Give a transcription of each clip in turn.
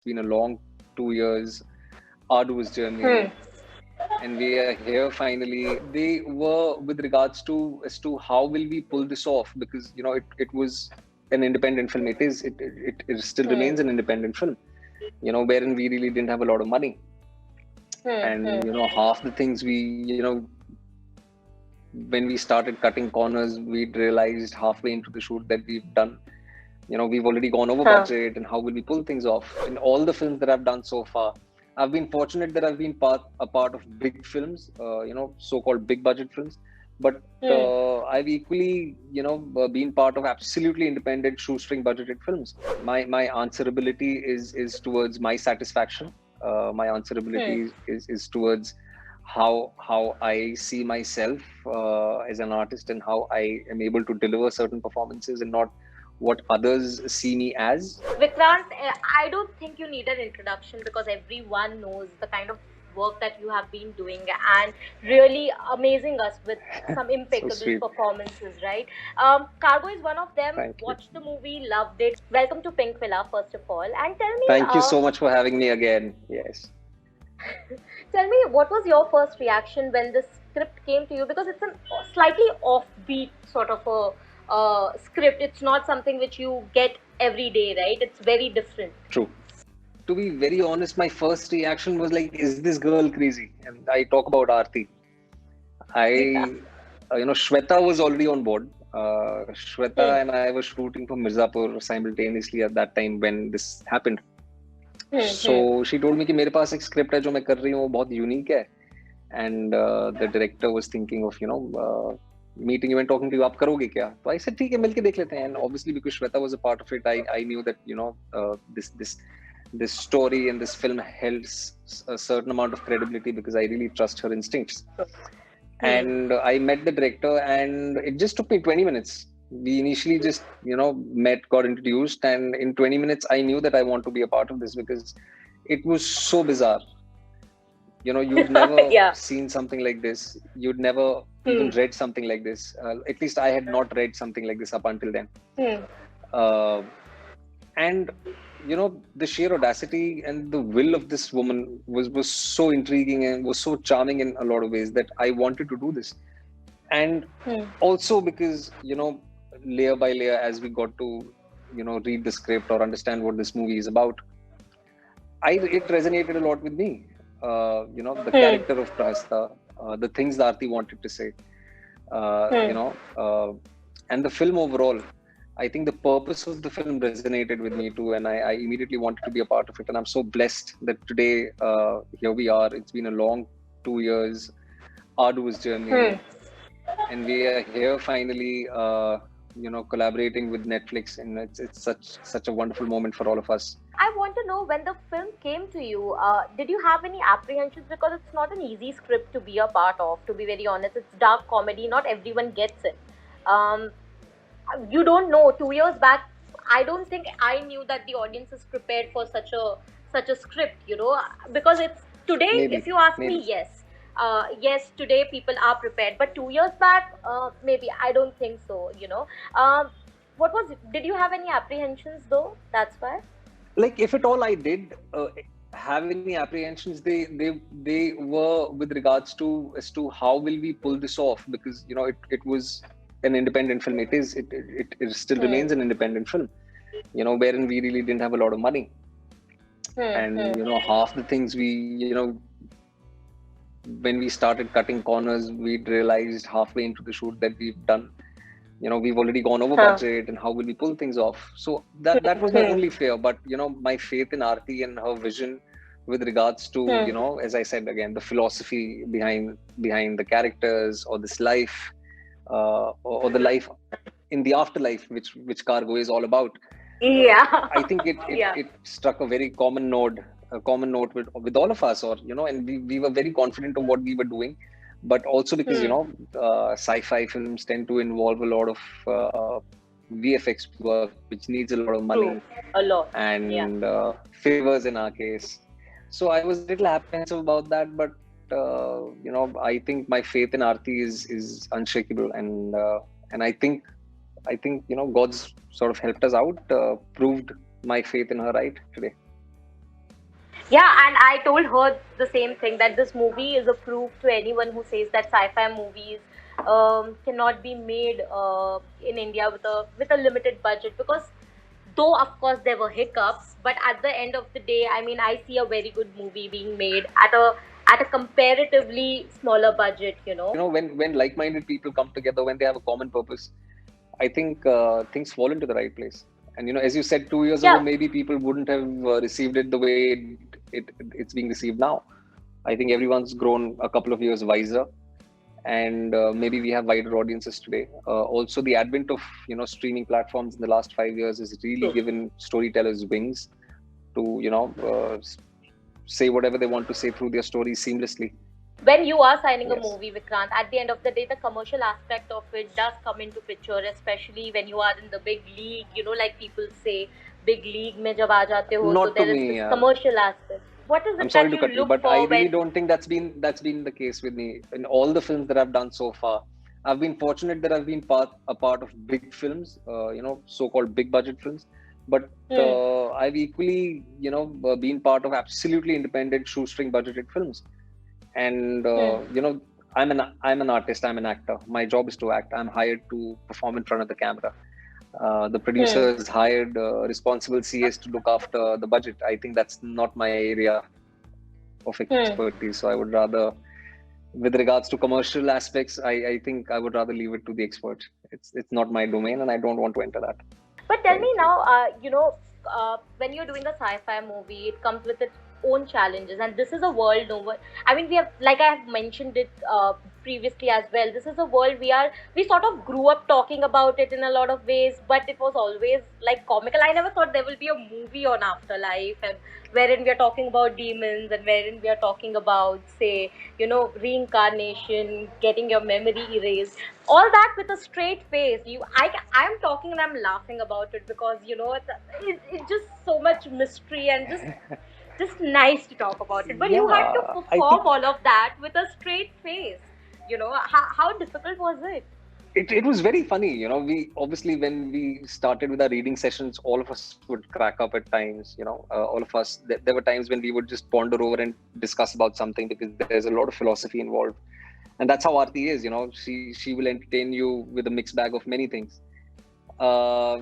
It's been a long 2 years, arduous Hmm. journey, and we are here finally. They were with regards to as to how will we pull this off, because it was an independent film. It still Hmm. remains an independent film. Wherein we really didn't have a lot of money, Hmm. and Hmm. half the things when we started cutting corners, we realized halfway into the shoot that we've already gone over Huh. budget, and how will we pull things off. In all the films that I've done so far, I've been fortunate that I've been a part of big films, so-called big budget films, but Hmm. I've equally been part of absolutely independent shoestring budgeted films. My answerability is towards my satisfaction. My answerability Hmm. is towards how I see myself as an artist, and how I am able to deliver certain performances, and not what others see me as. Vikrant, I don't think you need an introduction because everyone knows the kind of work that you have been doing and really amazing us with some So impeccable sweet. performances, right? Cargo is one of them. Thank you. Watched the movie, loved it. Welcome to Pink Villa, first of all. And Thank you so much for having me again. Yes. tell me, what was your first reaction when the script came to you? Because it's a slightly offbeat sort of a script. It's not something which you get every day, right? It's very different. True. To be very honest, my first reaction was like, is this girl crazy? And I talk about Aarti. Yeah. Shweta was already on board. Hmm. Shweta and I were shooting for Mirzapur simultaneously at that time when this happened. Hmm. Hmm. So she told me कि मेरे पास एक script है जो मैं कर रही हूँ, वो बहुत unique है. And the director was thinking of meeting you and talking to you. आप करोगे क्या? तो I said ठीक है, मिलके देख लेते हैं. And obviously because Shweta was a part of it, I knew that this story and this film held a certain amount of credibility, because I really trust her instincts. Hmm. And I met the director, and it just took me 20 minutes. We initially just met, got introduced, and in 20 minutes I knew that I want to be a part of this, because it was so bizarre. You'd never Yeah. seen something like this. You'd never even Hmm. read something like this. At least I had not read something like this up until then. Hmm. uh, and the sheer audacity and the will of this woman was so intriguing, and was so charming in a lot of ways, that I wanted to do this. And Hmm. also because layer by layer, as we got to read the script or understand what this movie is about, it resonated a lot with me. The Hmm. character of Prahasta, the things that Aarti wanted to say, uh, you Hmm. know uh, and the film overall. I think the purpose of the film resonated with me too, and I immediately wanted to be a part of it. And I'm so blessed that today, here we are. It's been a long 2 years, arduous Hmm. journey, and we are here finally, collaborating with Netflix, and it's such a wonderful moment for all of us. I want to know, when the film came to you, did you have any apprehensions? Because it's not an easy script to be a part of, to be very honest. It's dark comedy, not everyone gets it. Um, you don't know. 2 years back, I don't think I knew that the audience is prepared for such a script, because it's today, if Maybe, you ask me, maybe. yes. Yes, today people are prepared, but 2 years back, maybe I don't think so. Um, what was Did you have any apprehensions though? That's why. Like, if at all I did have any apprehensions, they were with regards to as to how will we pull this off, because it was an independent film. It still Hmm. remains an independent film, wherein we really didn't have a lot of money. Hmm. And Hmm. half the things when we started cutting corners, we realized halfway into the shoot that we've already gone over Huh. budget, and how will we pull things off. So that was my Hmm. only fear. But my faith in Aarti and her vision with regards to, Hmm. as I said again, the philosophy behind the characters, or this life, or the life in the afterlife, which Cargo is all about. Yeah. I think it it Yeah. it struck a common note with all of us, or and we were very confident of what we were doing. But also because Hmm. sci-fi films tend to involve a lot of VFX work, which needs a lot of money True. A lot. Yeah. and favors in our case. So I was a little apprehensive about that, but I think my faith in Aarti is unshakable, and I think God's sort of helped us out, proved my faith in her right today. Yeah, and I told her the same thing, that this movie is a proof to anyone who says that sci-fi movies cannot be made in India with a limited budget. Because though of course there were hiccups, but at the end of the day, I mean, I see a very good movie being made at a comparatively smaller budget. You know. When like-minded people come together, when they have a common purpose, I think things fall into the right place. And as you said, 2 years ago, Yeah. maybe people wouldn't have received it the way it's being received now. I think everyone's grown a couple of years wiser, and maybe we have wider audiences today. Also, the advent of streaming platforms in the last 5 years has really True. given storytellers wings to say whatever they want to say through their stories seamlessly. When you are signing a Yes. movie, Vikrant, at the end of the day, the commercial aspect of it does come into picture, especially when you are in the big league. You know, like people say, big league में जब आ जाते हो, so Not to there is me. this commercial aspect. What is I'm it sorry that to you cut you, look but I for really when? don't think that's been the case with me in all the films that I've done so far. I've been fortunate that I've been a part of big films, so-called big budget films. But Hmm. I've equally, been part of absolutely independent shoestring budgeted films. And Hmm. I'm an artist. I'm an actor. My job is to act. I'm hired to perform in front of the camera. The Hmm. producers hired responsible CAs to look after the budget. I think that's not my area of Hmm. expertise. So I would rather, with regards to commercial aspects, I think I would rather leave it to the experts. It's not my domain, and I don't want to enter that. But tell Right. me now, when you're doing a sci-fi movie, it comes with its own challenges, and this is a world no one. I mean, we have, like I have mentioned it previously as well. This is a world we sort of grew up talking about it in a lot of ways, but it was always like comical. I never thought there will be a movie on afterlife, and wherein we are talking about demons, and wherein we are talking about, say, reincarnation, getting your memory erased, all that with a straight face. I'm talking and I'm laughing about it because it's just so much mystery and just nice to talk about it. But you had to Yeah, I perform think all of that with a straight face. How difficult was it? it was very funny. We obviously, when we started with our reading sessions, all of us would crack up at times. All of us. There were times when we would just ponder over and discuss about something because there's a lot of philosophy involved, and that's how Aarti is. She will entertain you with a mixed bag of many things. Uh,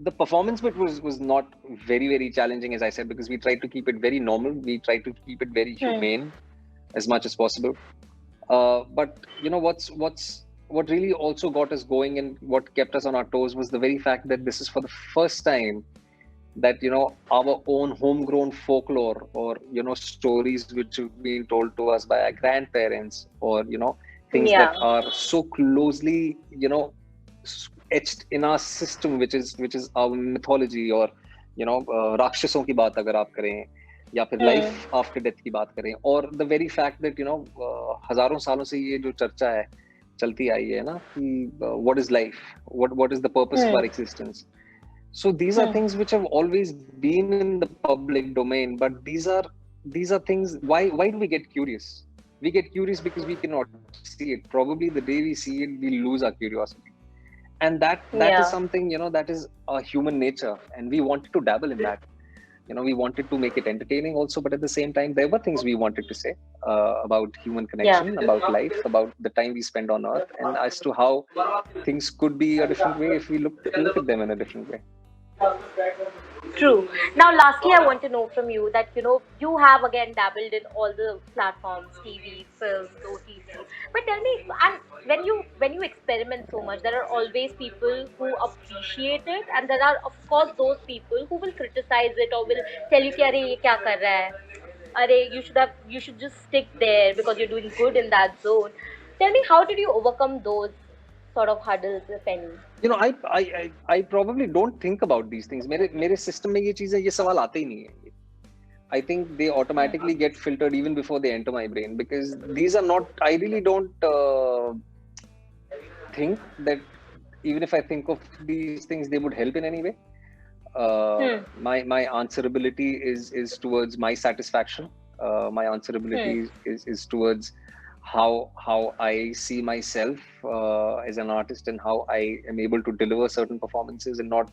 the performance bit was not very very challenging, as I said, because we tried to keep it very normal. We tried to keep it very Hmm. humane as much as possible. But what really also got us going and what kept us on our toes was the very fact that this is for the first time that our own homegrown folklore, or stories which have been told to us by our grandparents, or things that Yeah. are so closely etched in our system, which is our mythology, or राक्षसों की बात अगर आप करें, या फिर Hmm. Life after death की बात करें, और द वेरी फैक्ट दैट हजारों सालों से ये जो चर्चा है चलती आई है ना कि what is life, what is the purpose of Hmm. Our existence. So these are Hmm. things which have always been in the public domain, but these are things. Why do we get curious? We get curious because we cannot see it. Probably the day we see it, we lose our curiosity, and that is Yeah. something that is a human nature, and we wanted to dabble in that. We wanted to make it entertaining also, but at the same time, there were things we wanted to say about human Yeah. connection, about life, about the time we spend on Earth, and as to how things could be a different way if we look at them in a different way. True. Now, lastly, I want to know from you that you have again dabbled in all the platforms, TV, films, OTT. But tell me, and when you experiment so much, there are always people who appreciate it, and there are of course those people who will criticize it or will tell you, "कि अरे ये क्या कर रहा है? अरे you should just stick there because you're doing good in that zone." Tell me, how did you overcome those sort of hurdles, if any? I probably don't think about these things. मेरे system में ये सवाल आते ही नहीं है. I think they automatically get filtered even before they enter my brain, because these are not. I really don't think that even if I think of these things, they would help in any way. Hmm. My answerability is towards my satisfaction. My Hmm. answerability is towards how I see myself as an artist, and how I am able to deliver certain performances, and not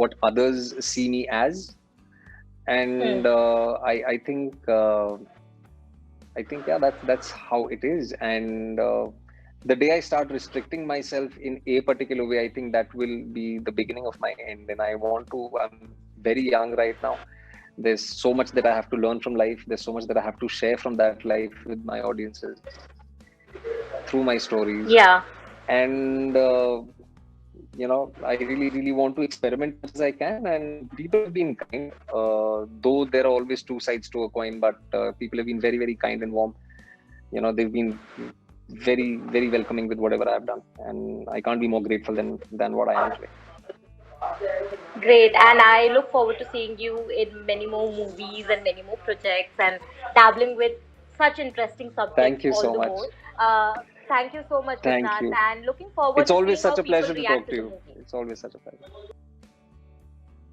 what others see me as. And Hmm. I think yeah, that's how it is. And the day I start restricting myself in a particular way, I think that will be the beginning of my end. And I want to. I'm very young right now. There's so much that I have to learn from life. There's so much that I have to share from that life with my audiences through my stories. Yeah. And I really want to experiment as much as I can. And people have been kind, though there are always two sides to a coin. But people have been very, very kind and warm. They've been very, very welcoming with whatever I've done, and I can't be more grateful than what I am today. Great, and I look forward to seeing you in many more movies and many more projects and dabbling with such interesting subjects Thank you all so the much. more. Uh, Thank you so much, Thank Siddharth, you. and looking forward It's to always seeing how such a people pleasure to react talk to to the you. movie. It's always such a pleasure.